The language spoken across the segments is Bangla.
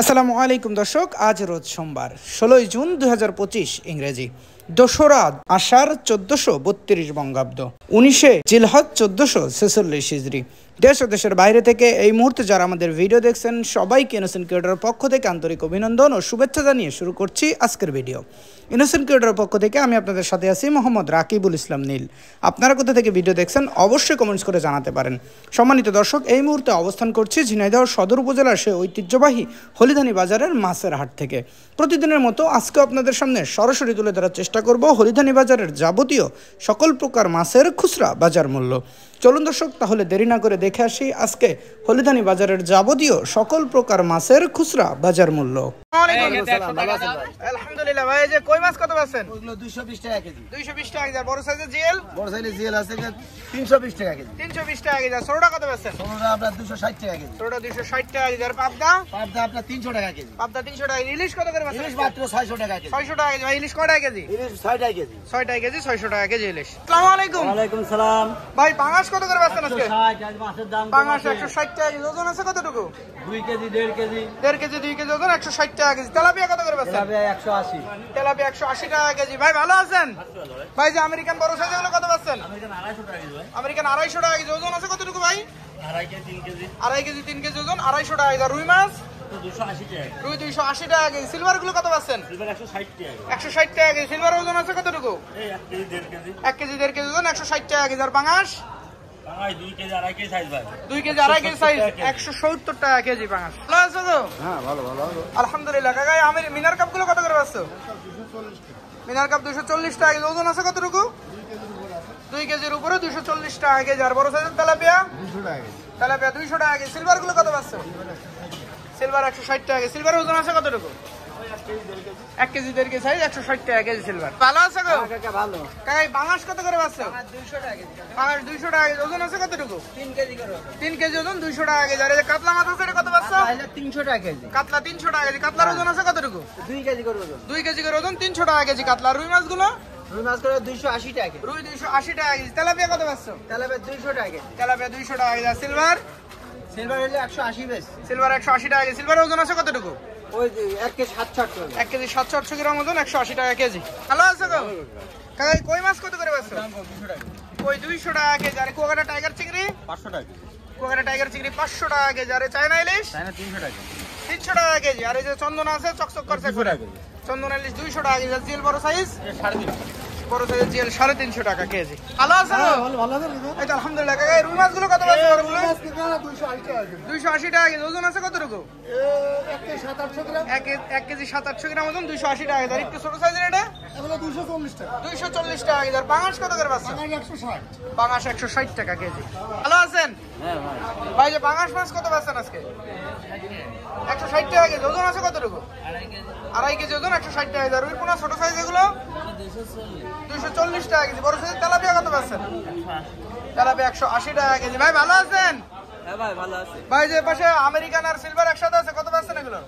আসসালামু আলাইকুম দর্শক, আজ রোজ সোমবার 16 জুন 2025 ইংরেজি, 2রা আষাঢ় 1432 বঙ্গাব্দ, 19 জিলহজ 1446 হিজরি। দেশ ও দেশের বাইরে থেকে এই মুহূর্তে যারা আমাদের ভিডিও দেখছেন সবাইকে ইনোসেন্ট ক্রিয়েটরের পক্ষ থেকে আন্তরিক অভিনন্দন ও শুভেচ্ছা জানিয়ে শুরু করছি আজকের ভিডিও। ইনোসেন্ট ক্রিয়েটরের পক্ষ থেকে আমি আপনাদের সাথে আছি মোহাম্মদ রাকিবুল ইসলাম নীল। আপনারা কোথা থেকে ভিডিও দেখছেন অবশ্যই কমেন্টস করে জানাতে পারেন। সম্মানিত দর্শক, এই মুহূর্তে অবস্থান করছি ঝিনাইদহ সদর উপজেলার সেই ঐতিহ্যবাহী হলিধানি বাজারের মাছের হাট থেকে। প্রতিদিনের মতো আজকে আপনাদের সামনে সরাসরি তুলে ধরার চেষ্টা করব হলিধানি বাজারের যাবতীয় সকল প্রকার মাছের খুচরা বাজার মূল্য। চলুন দর্শক, তাহলে দেরি না করে দেখে আসি আজকে হলিধানি বাজারের যাবতীয় সকল প্রকার মাছের খুচরা বাজার মূল্য। আলহামদুলিল্লাহ ভাই, এই যে কই মাছ কত পাচ্ছেন? ওগুলো 220 টাকা কেজি। 220 টাকা কেজি। বড় সাইজের জিএল? বড় সাইজের জিএল আছে 320 টাকা কেজি। 320 টাকা কেজি। ছোটটা কত পাচ্ছেন? ছোটটা আপনার 260 টাকা কেজি। ছোটটা 260 টাকা কেজি। আর পাবদা? পাবদা আপনার 300 টাকা কেজি। পাবদা 300 টাকা। ইলিশ কত করে পাচ্ছেন? ইলিশ মাত্র 600 টাকা কেজি। 600 টাকা কেজি। ভাই ইলিশ কত টাকা কেজি? ইলিশ 6 টাকা কেজি। 6 টাকা কেজি, 600 টাকা কেজি ইলিশ। আসসালামু আলাইকুম। ওয়া আলাইকুম সালাম। ভাই পাঙাশ কত করে পাচ্ছেন আজকে? 160 আজ মাছের দাম। পাঙাশ 160 টাকা কেজি। ওজন আছে কতটুকু? 2 কেজি 1.5 কেজি। 1.5 কেজি 2 কেজি ওজন 160 টাকা কেজি। তেলাপিয়া কত করে পাচ্ছেন? তেলাপিয়া 180। তেলাপিয়া 180 টাকা কেজি। ভাই ভালো আছেন? ভাই যে আমেরিকান বড় সাইজ এগুলো কত পাচ্ছেন? আমেরিকান 250 টাকা কেজি। আমেরিকান 250 টাকা কেজি। ওজন আছে কতটুকু ভাই? 2.5 কেজি 3 কেজি। 2.5 কেজি 3 কেজি ওজন 250 টাকা কেজি। রুই মাছ 280 টাকা। রুই 280 টাকা কেজি। সিলভার গুলো কত পাচ্ছেন? সিলভার 160 টাকা। 160 টাকা কেজি। সিলভার ওজন আছে কতটুকু? এই 1 কেজি 1.5 কেজি। 1 কেজি 1.5 কেজি ওজন 160 টাকা কেজি। আর পাঙাশ? পাঙাশ 2 কেজি 2.5 কেজি সাইজ ভাই। 2 কেজি 2.5 কেজি সাইজ 170 টাকা কেজি পাঙাশ। ভালো আছো তো? হ্যাঁ ভালো ভালো। আলহামদুলিল্লাহ। কাকা আমি মিনার কাপ গুলো কত করে পাচ্ছো? 240 টাকা। মিনার কাপ 240 টাকা কেজি। ওজন আছে কতটুকু? 2 কেজির উপরে 240 টাকা কেজি। আর বড় সাইজের তেলাপিয়া 200 টাকা কেজি। তেলাপিয়া 200 টাকা কেজি। সিলভার গুলো কত পাচ্ছো? সিলভার 160 টাকা কেজি। সিলভার ওজন আছে কতটুকু? 1 কেজি 1.5 কেজি সাইজ 160 টাকা কেজি সিলভার। ভালো আছে গো? কাকা ভালো। কাকা পাঙাশ কত করে পাচ্ছো? 200 টাকা কেজি। পাঙাশ 200 টাকা কেজি। ওজন আছে কতটুকু? 3 কেজি করে। 3 কেজি ওজন 200 টাকা কেজি। আর এই কাতলা মাছ আছে এটা কত পাচ্ছো? 300 টাকা কেজি। কাতলা 300 টাকা কেজি। কাতলার ওজন আছে কতটুকু? 2 কেজি করে ওজন। 2 কেজি করে ওজন 300 টাকা কেজি কাতলা। রুই মাছগুলো? রুই মাছ করে 280 টাকা কেজি। রুই 280 টাকা কেজি। তেলাপিয়া কত পাচ্ছো? তেলাপিয়া 200 টাকা কেজি। তেলাপিয়া 200 টাকা কেজি। আর সিলভার? সিলভার হলো 180 বেশ। সিলভার 180 টাকা কেজি। সিলভার ওজন আছে কতটুকু? ওই যে 1 কেজি 700 টাকা। 1 কেজি 700 গ্রাম ওজন 180 টাকা কেজি। ভালো আছে গো? কাকা কই মাছ কত করে পাচ্ছো? 200 টাকা। কই 200 টাকা কেজি। আর কুয়াকাটা টাইগার চিংড়ি? 500 টাকা কেজি। কুয়াকাটা টাইগার চিংড়ি 500 টাকা কেজি। আর চায়না ইলিশ? চায়না 300 টাকা কেজি। 300 টাকা কেজি। আর এই যে চন্দনা আছে চকচক করছে 200 টাকা কেজি। চন্দনা ইলিশ 200 টাকা কেজি। আর জিএল বড় সাইজ 350। বড় সাইজের জিএল 350 টাকা কেজি। ভালো আছে গো? ভালো আছে। এই তো আলহামদুলিল্লাহ। কাকা রুই মাছগুলো কত পাচ্ছো? রুই মাছ 280 টাকা কেজি। 280 টাকা কেজি। ওজন আছে কতটুকু? 1 কেজি 700 গ্রাম। 1 কেজি 700 গ্রাম ওজন 280 টাকা কেজি। আর একটু ছোট সাইজের এটা? এগুলো 240 টাকা। 240 টাকা কেজি। আর পাঙাশ কত করে পাচ্ছেন? পাঙাশ 160। পাঙাশ 160 টাকা কেজি। ভালো আছেন? হ্যাঁ ভাই। ভাই যে পাঙাশ মাছ কত পাচ্ছেন আজকে? 160 টাকা কেজি। ওজন আছে কতটুকু? 2.5 কেজি ওজন 160 টাকা কেজি। আর রুই পোনা ছোট সাইজ এগুলো? 240 টাকা কেজি। বড় সাইজের তেলাপিয়া কত পাচ্ছেন? তেলাপিয়া 180 টাকা কেজি। ভাই ভালো আছেন? হ্যাঁ ভাই ভালো আছি। ভাই যে পাশে আমেরিকান আর সিলভার একসাথে আছে কত পাচ্ছেন এগুলো?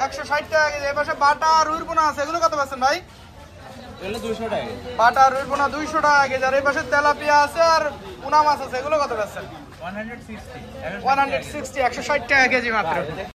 160 টাকা কেজি। এই পাশে বাটা আর রুই পোনা আছে এগুলো কত পাচ্ছেন ভাই? এগুলো 200 টাকা কেজি। বাটা আর রুই পোনা 200 টাকা কেজি। আর এই পাশে তেলাপিয়া আছে আর পোনা মাছ আছে এগুলো কত পাচ্ছেন? 160 160 160 টাকা কেজি মাত্র।